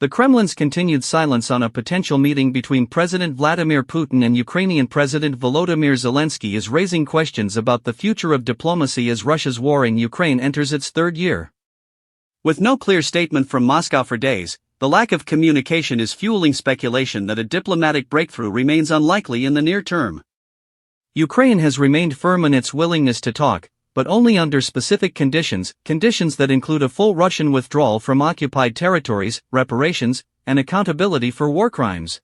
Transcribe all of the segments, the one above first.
The Kremlin's continued silence on a potential meeting between President Vladimir Putin and Ukrainian President Volodymyr Zelenskyy is raising questions about the future of diplomacy as Russia's war in Ukraine enters its third year. With no clear statement from Moscow for days, the lack of communication is fueling speculation that a diplomatic breakthrough remains unlikely in the near term. Ukraine has remained firm in its willingness to talk, but only under specific conditions that include a full Russian withdrawal from occupied territories, reparations, and accountability for war crimes.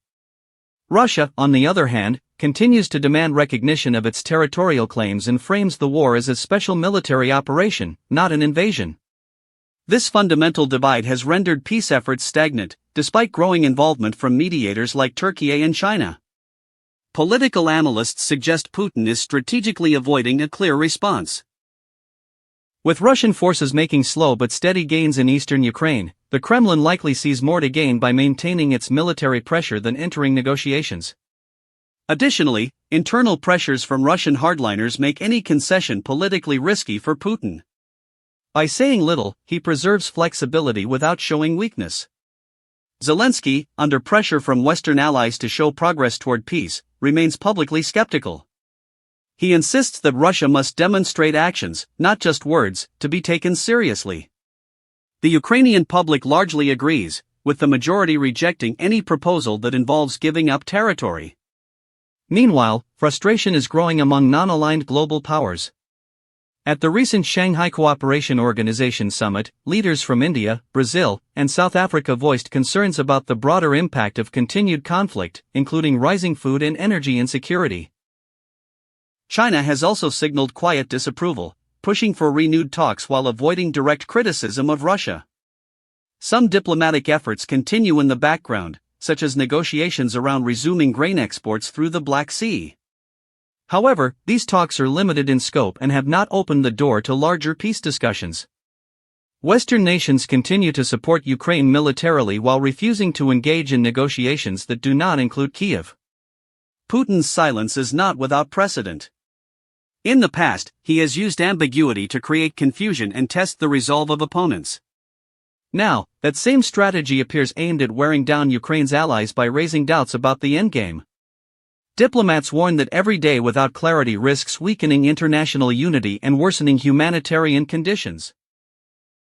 Russia, on the other hand, continues to demand recognition of its territorial claims and frames the war as a special military operation, not an invasion. This fundamental divide has rendered peace efforts stagnant, despite growing involvement from mediators like Türkiye and China. Political analysts suggest Putin is strategically avoiding a clear response. With Russian forces making slow but steady gains in eastern Ukraine, the Kremlin likely sees more to gain by maintaining its military pressure than entering negotiations. Additionally, internal pressures from Russian hardliners make any concession politically risky for Putin. By saying little, he preserves flexibility without showing weakness. Zelenskyy, under pressure from Western allies to show progress toward peace, remains publicly skeptical. He insists that Russia must demonstrate actions, not just words, to be taken seriously. The Ukrainian public largely agrees, with the majority rejecting any proposal that involves giving up territory. Meanwhile, frustration is growing among non-aligned global powers. At the recent Shanghai Cooperation Organization summit, leaders from India, Brazil, and South Africa voiced concerns about the broader impact of continued conflict, including rising food and energy insecurity. China has also signaled quiet disapproval, pushing for renewed talks while avoiding direct criticism of Russia. Some diplomatic efforts continue in the background, such as negotiations around resuming grain exports through the Black Sea. However, these talks are limited in scope and have not opened the door to larger peace discussions. Western nations continue to support Ukraine militarily while refusing to engage in negotiations that do not include Kyiv. Putin's silence is not without precedent. In the past, he has used ambiguity to create confusion and test the resolve of opponents. Now, that same strategy appears aimed at wearing down Ukraine's allies by raising doubts about the endgame. Diplomats warn that every day without clarity risks weakening international unity and worsening humanitarian conditions.